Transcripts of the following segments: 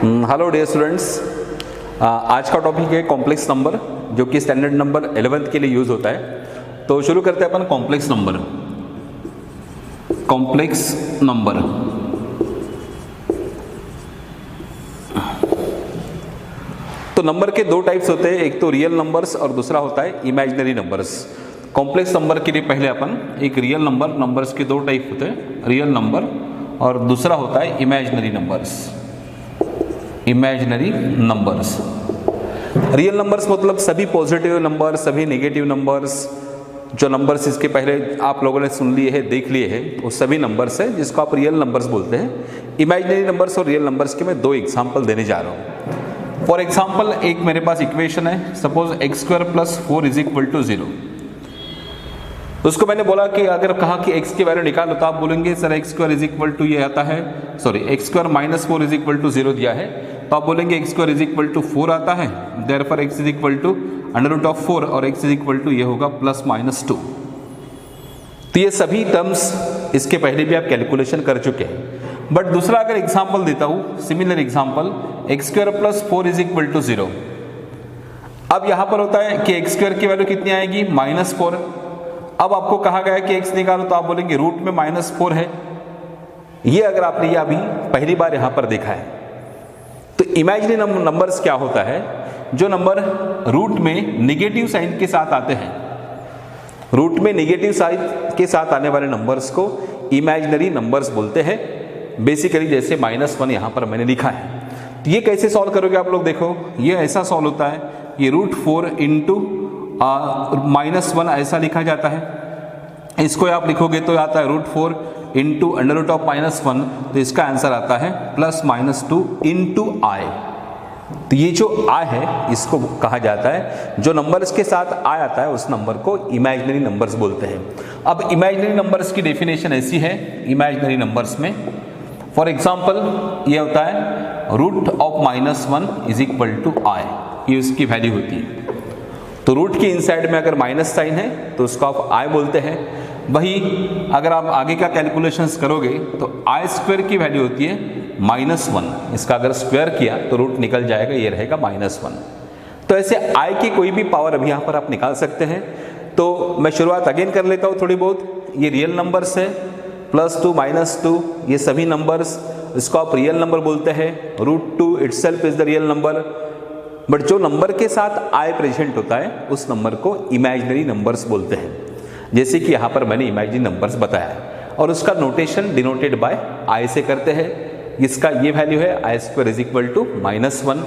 Hello dear students, आज का topic है कॉम्प्लेक्स नंबर, जो कि स्टैंडर्ड नंबर 11th के लिए यूज़ होता है। तो शुरू करते हैं अपन कॉम्प्लेक्स नंबर। तो नंबर के दो टाइप्स होते हैं, एक तो रियल नंबर्स और दूसरा होता है इमेजिनरी नंबर्स। कॉम्प्लेक्स नंबर के लिए पहले अपन एक रियल नंबर्स के दो टाइप होते हैं, रियल नंबर और दूसरा होता है इमेजिनरी नंबर्स। रियल नंबर्स मतलब सभी पॉजिटिव नंबर, सभी नेगेटिव नंबर्स, जो नंबर्स इसके पहले आप लोगों ने सुन लिए हैं, देख लिए हैं, वो सभी नंबर्स है जिसको आप रियल नंबर्स बोलते हैं। इमेजिनरी नंबर्स और रियल नंबर्स के मैं दो एग्जाम्पल देने जा रहा हूँ। फॉर एग्जाम्पल, एक मेरे पास इक्वेशन है, सपोज x² + 4 = 0। उसको मैंने बोला कि अगर कहा कि x की वैल्यू निकालो तो आप बोलेंगे सर x² = ये आता है, सॉरी x² - 4 = 0 दिया है, तो आप बोलेंगे x² = 4 आता है, देयरफॉर x = √4 और x = ये होगा ±2। तो ये सभी टर्म्स इसके पहले भी आप कैलकुलेशन कर चुके हैं। बट दूसरा अगर एग्जाम्पल देता हूँ, सिमिलर एग्जाम्पल, x² + 4 = 0। अब यहाँ पर होता है कि x² की वैल्यू कितनी आएगी, -4। अब आपको कहा गया है कि x निकालो तो आप बोलेंगे रूट में -4 है। ये अगर आपने ये अभी पहली बार यहाँ पर देखा है। तो इमेजिनरी नंबर्स क्या होता है, जो नंबर रूट में नेगेटिव साइन के साथ आते हैं, रूट में नेगेटिव साइन के साथ आने वाले नंबर्स को इमेजिनरी नंबर्स बोलते हैं। बेसिकली जैसे -1 यहाँ पर मैंने लिखा है। तो ये कैसे सॉल्व करोगे आप लोग, देखो ये ऐसा सॉल्व होता है, ये √4 × -1 ऐसा लिखा जाता है। इसको आप लिखोगे तो आता है √4 × √−1, तो इसका आंसर आता है +-2 × i। तो ये जो i है इसको कहा जाता है, जो नंबर इसके साथ i आता है उस नंबर को इमेजिनरी नंबर्स बोलते हैं। अब इमेजिनरी नंबर्स की डेफिनेशन ऐसी है इमेजिनरी नंबर्स में, फॉर एग्जाम्पल ये होता है √1 = i, ये उसकी वैल्यू होती है। तो रूट के इनसाइड में अगर माइनस साइन है तो उसको आप i बोलते हैं। वही अगर आप आगे का कैलकुलेशंस करोगे तो i² की वैल्यू होती है -1। इसका अगर स्क्वायर किया तो रूट निकल जाएगा, ये रहेगा -1। तो ऐसे i की कोई भी पावर अभी यहाँ पर आप निकाल सकते हैं। तो मैं शुरुआत अगेन कर लेता हूँ थोड़ी बहुत। ये रियल नंबर्स है, +2 -2, ये सभी नंबर्स, इसको आप रियल नंबर बोलते हैं। √2 itself is the real number. But जो नंबर के साथ i प्रेजेंट होता है उस नंबर को इमेजिनरी नंबर्स बोलते हैं, जैसे कि यहाँ पर मैंने इमेजिनरी नंबर्स बताया है। और उसका नोटेशन डिनोटेड बाय i से करते हैं। इसका ये वैल्यू है i² = -1।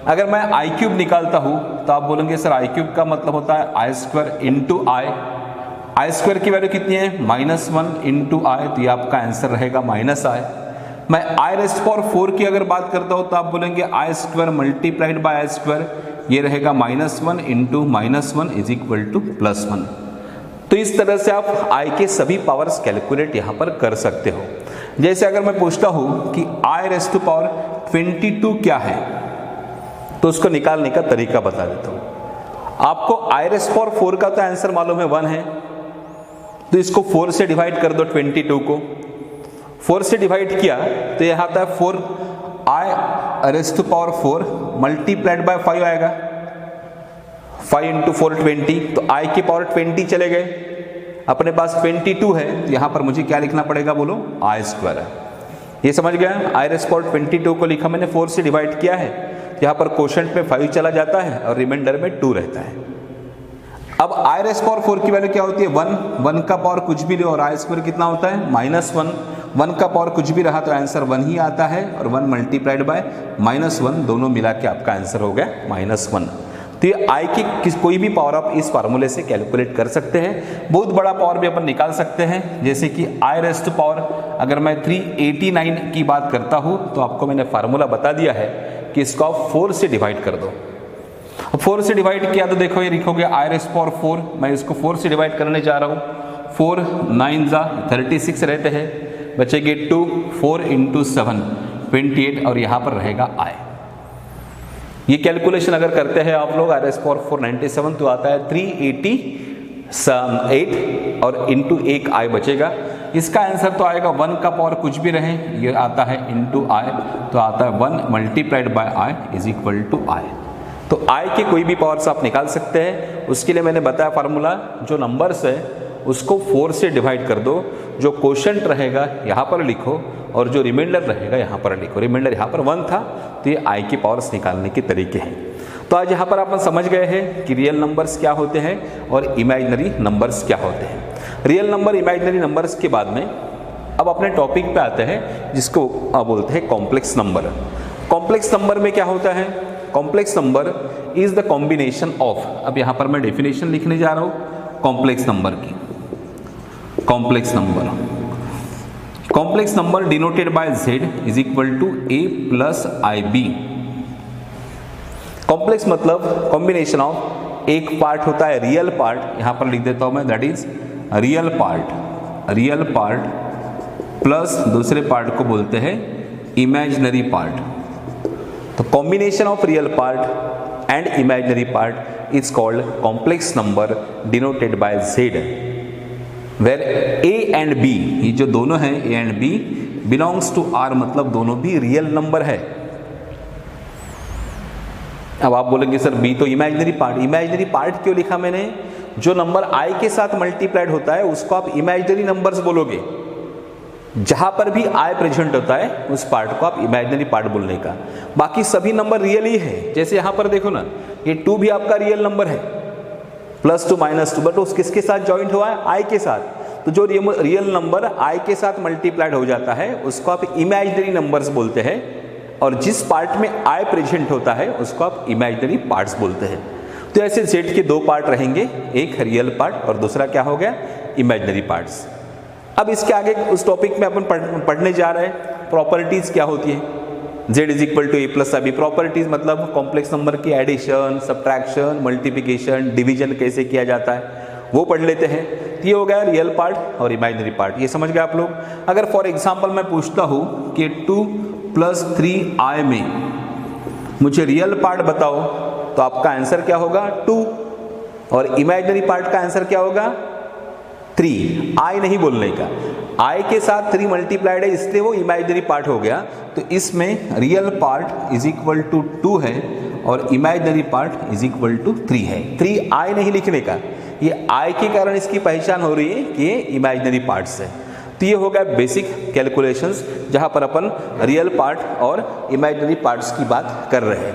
अगर मैं i³ निकालता हूँ तो आप बोलेंगे सर i³ का मतलब होता है i² × i। i² की वैल्यू कितनी है, -1 × i, तो ये आपका आंसर रहेगा -i। मैं i⁴ की अगर बात करता हूँ तो आप बोलेंगे i² × i², ये रहेगा -1 × -1 = +1। तो इस तरह से आप i के सभी पावर्स कैलकुलेट यहाँ पर कर सकते हो। जैसे अगर मैं पूछता हूँ कि i⁻22 क्या है, तो उसको निकालने का तरीका बता देता हूँ। आपको i⁴ का तो आंसर मालूम है 1 है, तो इसको 4 से डिवाइड कर दो। 22 को 4 से डिवाइड किया तो यह आता है 4i⁴ मल्टीप्लाइड बाय 5 आएगा। 5 × 4 20, तो i की पावर 20 चले गए। अपने पास 22 है, तो यहाँ पर मुझे क्या लिखना पड़ेगा, बोलो i²। ये समझ गया, i⁻22 को लिखा मैंने, 4 से डिवाइड किया है, यहाँ पर क्वोशंट में 5 चला जाता है और रिमाइंडर में 2 रहता है। अब i⁴ की वैल्यू क्या होती है, 1 का पावर कुछ भी लो और i² कितना होता है, -1। 1 का पावर कुछ भी रहा तो आंसर 1 ही आता है, और 1 मल्टीप्लाइड बाय -1, दोनों मिला के आपका आंसर हो गया -1। तो ये i की कोई भी पावर आप इस फार्मूले से कैलकुलेट कर सकते हैं। बहुत बड़ा पावर भी अपन निकाल सकते हैं, जैसे कि i⁻, अगर मैं 389 की बात करता हूँ तो आपको मैंने फार्मूला बता दिया है कि इसको आप 4 से डिवाइड कर दो। 4 से डिवाइड किया तो देखो ये लिखोगे i⁴, मैं इसको 4 से डिवाइड करने जा रहा हूँ। 4 9 36 रहते हैं, बचेगे 2, 4 × 7 28, और यहाँ पर रहेगा i। ये कैलकुलेशन अगर करते हैं आप लोग, i⁻4 97, तो आता है 388 और इंटू 1 i बचेगा। इसका आंसर तो आएगा 1 का पावर कुछ भी रहे, ये आता है इंटू आई, तो आता है 1 multiplied by i is equal to i. तो आई के कोई भी पावर्स आप निकाल सकते हैं। उसके लिए मैंने बताया फार्मूला, जो नंबर्स है उसको 4 से डिवाइड कर दो, जो क्वोशंट रहेगा यहाँ पर लिखो और जो रिमाइंडर रहेगा यहाँ पर लिखो। रिमाइंडर यहाँ पर 1 था, तो ये आई के पावर्स निकालने के तरीके हैं। तो आज यहाँ पर अपन समझ गए हैं कि रियल नंबर्स क्या होते हैं और इमेजिनरी नंबर्स क्या होते हैं। रियल नंबर, इमेजिनरी नंबर्स के बाद में अब अपने टॉपिक पे आते हैं जिसको बोलते हैं कॉम्प्लेक्स नंबर। कॉम्प्लेक्स नंबर में क्या होता है? Complex number is the combination of, अब यहाँ पर मैं डेफिनेशन लिखने जा रहा हूँ कॉम्प्लेक्स नंबर की। Complex number denoted by z is equal to a plus i b. Complex मतलब कॉम्बिनेशन ऑफ, एक पार्ट होता है रियल पार्ट, यहां पर लिख देता हूं मैं, that is real part plus दूसरे पार्ट को बोलते हैं इमेजिनरी पार्ट। तो combination of real part and imaginary part is called complex number denoted by z, where a and b, ये जो दोनों हैं a and b belongs to r, मतलब दोनों भी रियल नंबर है। अब आप बोलेंगे सर b तो इमेजिनरी पार्ट क्यों लिखा मैंने? जो नंबर i के साथ मल्टीप्लाइड होता है उसको आप इमेजिनरी नंबर्स बोलोगे, जहां पर भी i प्रेजेंट होता है उस पार्ट को आप इमेजिनरी पार्ट बोलने का। बाकी सभी नंबर रियल ही है। जैसे यहां पर देखो ना, ये 2 भी आपका रियल नंबर है, +2 -2, बट उस किसके साथ ज्वाइंट हुआ है? i के साथ। तो जो रियल नंबर i के साथ मल्टीप्लाइड हो जाता है उसको आप इमेजिनरी नंबर्स बोलते हैं, और जिस पार्ट में i प्रेजेंट होता है उसको आप इमेजिनरी पार्ट्स बोलते हैं। तो ऐसे z के 2 पार्ट रहेंगे, एक रियल पार्ट और दूसरा क्या हो गया? Imaginary parts. अब इसके आगे उस टॉपिक में अपन पढ़ने जा रहे हैं प्रॉपर्टीज क्या होती है। z is equal to a plus i b. Properties मतलब कॉम्प्लेक्स नंबर की एडिशन, सब्ट्रैक्शन, मल्टीप्लिकेशन, डिवीजन कैसे किया जाता है वो पढ़ लेते हैं। तो ये हो गया रियल पार्ट और इमेजिनरी पार्ट, ये समझ गए आप लोग। अगर फॉर एग्जांपल मैं पूछता हूँ कि 2 + 3i में मुझे रियल पार्ट बताओ, तो आपका आंसर क्या होगा? 2, और इमेजिनरी पार्ट का आंसर क्या होगा? 3। i नहीं बोलने का, i के साथ 3 मल्टीप्लाइड है इसलिए वो इमेजिनरी पार्ट हो गया। तो इसमें real part is equal to 2 है और imaginary part is equal to 3 है। 3i नहीं लिखने का, ये i के कारण इसकी पहचान हो रही है कि ये इमेजिनरी पार्ट्स है। तो ये हो गया बेसिक कैलकुलेशंस, जहां पर अपन रियल पार्ट और इमेजिनरी पार्ट्स की बात कर रहे हैं।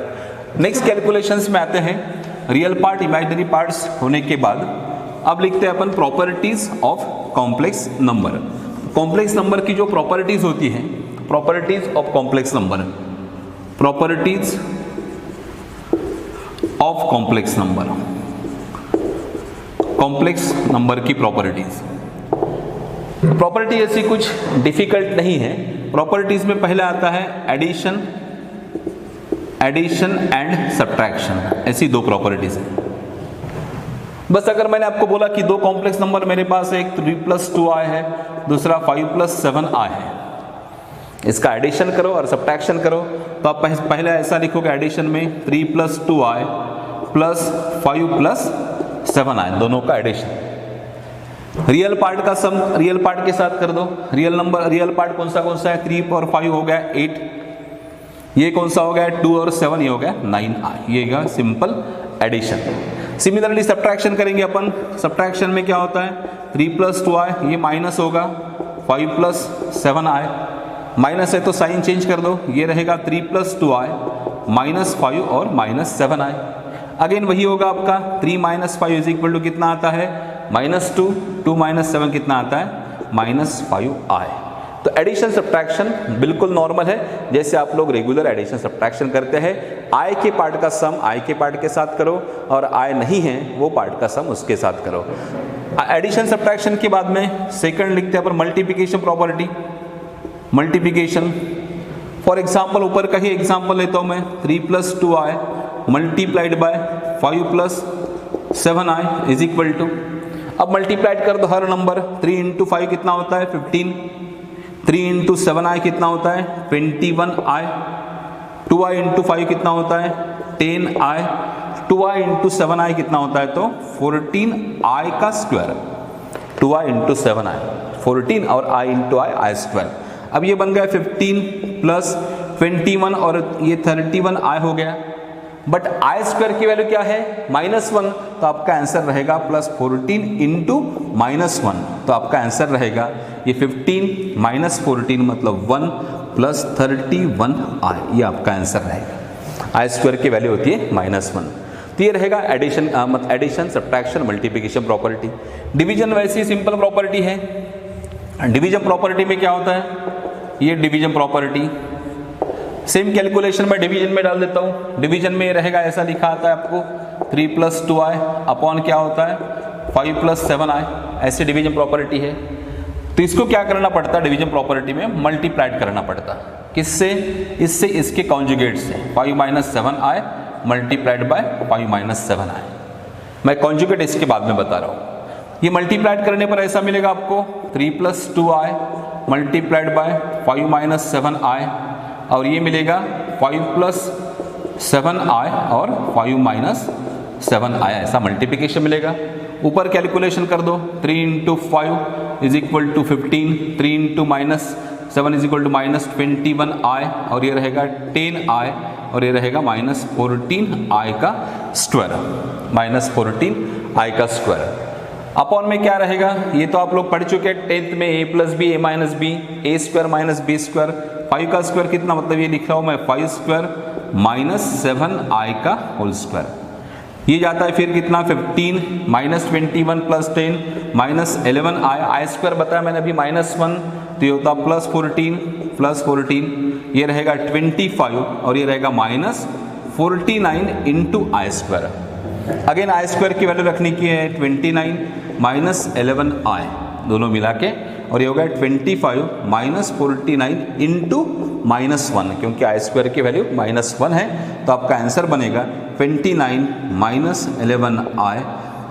नेक्स्ट कैलकुलेशंस में आते हैं। रियल पार्ट, इमेजिनरी पार्ट्स होने के बाद अब लिखते हैं अपन properties of complex number. Complex number की जो प्रॉपर्टीज होती हैं, properties of complex number, properties of complex number, complex number की प्रॉपर्टीज। प्रॉपर्टी ऐसी कुछ डिफिकल्ट नहीं है। प्रॉपर्टीज में पहले आता है एडिशन एंड सब्ट्रैक्शन, ऐसी 2 प्रॉपर्टीज हैं। बस अगर मैंने आपको बोला कि 2 कॉम्प्लेक्स नंबर मेरे पास है, एक 3 + 2i है, दूसरा 5 + 7i है, इसका एडिशन करो और सब्ट्रैक्शन करो, तो आप पहले ऐसा लिखोगे एडिशन में 3 + 2i + 5 + 7i, दोनों का एडिशन। रियल पार्ट का सम रियल पार्ट के साथ कर दो। रियल पार्ट कौन सा है? 3 और 5 हो गया 8, ये कौन सा हो गया? 2 और 7, ये हो गया 9i, ये गया सिंपल एडिशन। सिमिलरली सब्ट्रैक्शन करेंगे अपन। सब्ट्रैक्शन में क्या होता है? 3 + 2i, ये माइनस होगा 5 + 7i, माइनस है तो साइन चेंज कर दो, ये रहेगा 3 + 2i -5 और -7i। अगेन वही होगा आपका 3 - 5 इज इक्वल टू कितना आता है? -2, 2 - 7 कितना आता है? -5i। तो एडिशन सब्ट्रैक्शन बिल्कुल नॉर्मल है, जैसे आप लोग रेगुलर एडिशन सब्ट्रैक्शन करते हैं। i के पार्ट का सम i के पार्ट के साथ करो और i नहीं है वो पार्ट का सम उसके साथ करो। एडिशन सब्ट्रैक्शन के बाद में सेकंड लिखते हैं पर multiplication property. Multiplication for example ऊपर का ही एग्जांपल लेता हूं मैं, 3 + 2i multiplied by 5 + 7i is equal to, अब मल्टीप्लाइड कर दो हर नंबर। 3 × 5 कितना होता है? 15। 3 × 7i कितना होता है? 21i। 2i × 5 कितना होता है? 10i। 2i × 7i कितना होता है? तो 14i का स्क्वायर। 2i इंटू 7i, 14 और i इंटू आई स्क्वायर। अब ये बन गया 15 प्लस 21 और ये 31i हो गया, बट आई स्क्वायर की वैल्यू क्या है -1, तो आपका आंसर रहेगा +14 इंटू -1, तो आपका आंसर रहेगा ये 15 माइनस 14 मतलब 1 प्लस 31i, ये आपका आंसर रहेगा। आई स्क्वायर की वैल्यू होती है -1, तो ये रहेगा addition subtraction multiplication property. Division वैसी सिंपल प्रॉपर्टी है। डिवीजन प्रॉपर्टी में क्या होता है, ये डिवीजन प्रॉपर्टी सेम कैलकुलेशन मैं डिवीजन में डाल देता हूँ। डिवीजन में रहेगा ऐसा लिखा आता है आपको 3 + 2i अपॉन क्या होता है 5 + 7i, ऐसे डिवीजन प्रॉपर्टी है। तो इसको क्या करना पड़ता है डिवीजन प्रॉपर्टी में, मल्टीप्लाइड करना पड़ता। किससे, इससे इसके कॉन्जुगेट से 5 - 7i मल्टीप्लाइड बाय 5 - 7i। मैं कॉन्जुगेट इसके बाद में बता रहा हूँ। ये मल्टीप्लाइड करने पर ऐसा मिलेगा आपको 3 + 2i मल्टीप्लाइड बाय 5 - 7i, और ये मिलेगा 5 + 7i और 5 - 7i, ऐसा मल्टीप्लिकेशन मिलेगा। ऊपर कैलकुलेशन कर दो, 3 × 5 = 15, 3 × -7 = -21i, और ये रहेगा 10i, और ये रहेगा -14i का स्क्वायर, -14i का स्क्वायर। अपॉन में क्या रहेगा, ये तो आप लोग पढ़ चुके हैं 10th में a + b, a - b, a² - b², 5 का स्क्वायर कितना, मतलब ये लिख रहा हूँ मैं 5² - 7i का होल स्क्वायर। ये जाता है फिर कितना 15 -21 + 10 -11i, आई स्क्वायर बताया मैंने अभी -1, तो ये होता +14, ये रहेगा 25, और ये रहेगा -49 into I square. Again I square की वैल्यू रखने की है 29 - 11i दोनों मिला के, और ये होगा 25 - 49 इंटू -1, क्योंकि आई स्क्वायर की वैल्यू -1 है, तो आपका आंसर बनेगा 29 - 11i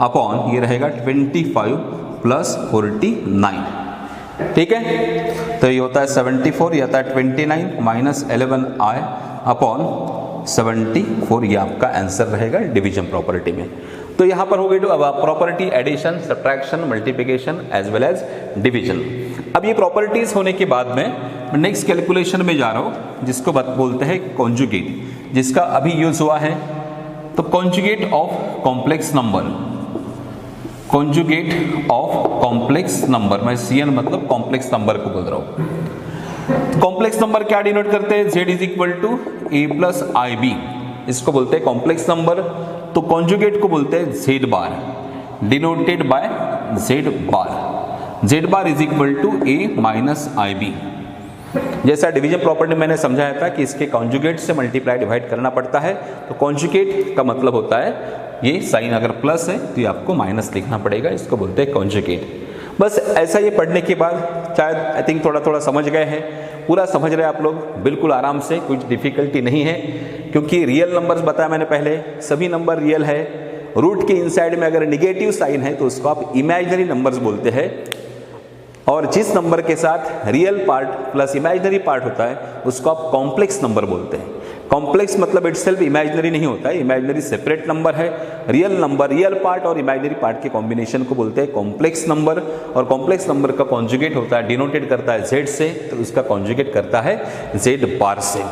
अपॉन ये रहेगा 25 + 49। ठीक है, तो ये होता है 74, ये आता है 29 - 11i अपॉन 74, ये आपका आंसर रहेगा डिवीजन प्रॉपर्टी में। तो यहाँ पर हो गई property addition, subtraction, multiplication as well as division. अब ये प्रॉपर्टीज होने के बाद में मैं नेक्स्ट कैलकुलेशन में जा रहा हूँ, जिसको बोलते हैं कॉन्जुगेट, जिसका अभी यूज हुआ है। तो conjugate of complex number, conjugate of complex number, मैं CN मतलब कॉम्प्लेक्स नंबर को बोल रहा हूँ। कॉम्प्लेक्स नंबर क्या डिनोट करते हैं, Z = a + ib, इसको बोलते हैं कॉम्प्लेक्स नंबर। तो कॉन्जुगेट को बोलते हैं Z bar, denoted by Z bar. Z bar = a - ib। जैसा डिवीजन प्रॉपर्टी मैंने समझाया था कि इसके कॉन्जुगेट से मल्टीप्लाई डिवाइड करना पड़ता है, तो कॉन्जुगेट का मतलब होता है ये साइन अगर प्लस है तो ये आपको माइनस लिखना पड़ेगा, इसको बोलते हैं कॉन्जुगेट। बस ऐसा ये पढ़ने के बाद शायद आई थिंक थोड़ा समझ गए हैं, पूरा समझ रहे हैं आप लोग, बिल्कुल आराम से, कुछ डिफिकल्टी नहीं है, क्योंकि रियल नंबर्स बताया मैंने पहले, सभी नंबर रियल है। रूट के इनसाइड में अगर निगेटिव साइन है तो उसको आप इमेजिनरी नंबर्स बोलते हैं, और जिस नंबर के साथ real part plus imaginary part होता है उसको आप कॉम्प्लेक्स नंबर बोलते हैं। कॉम्प्लेक्स मतलब इटसेल्फ इमेजिनरी नहीं होता है, इमेजिनरी सेपरेट नंबर है। रियल नंबर, रियल पार्ट और इमेजिनरी पार्ट के कॉम्बिनेशन को बोलते हैं कॉम्प्लेक्स नंबर, और कॉम्प्लेक्स नंबर का कॉन्जुगेट होता है, डिनोटेड करता है Z से, तो उसका कॉन्जुगेट करता है Z बार से।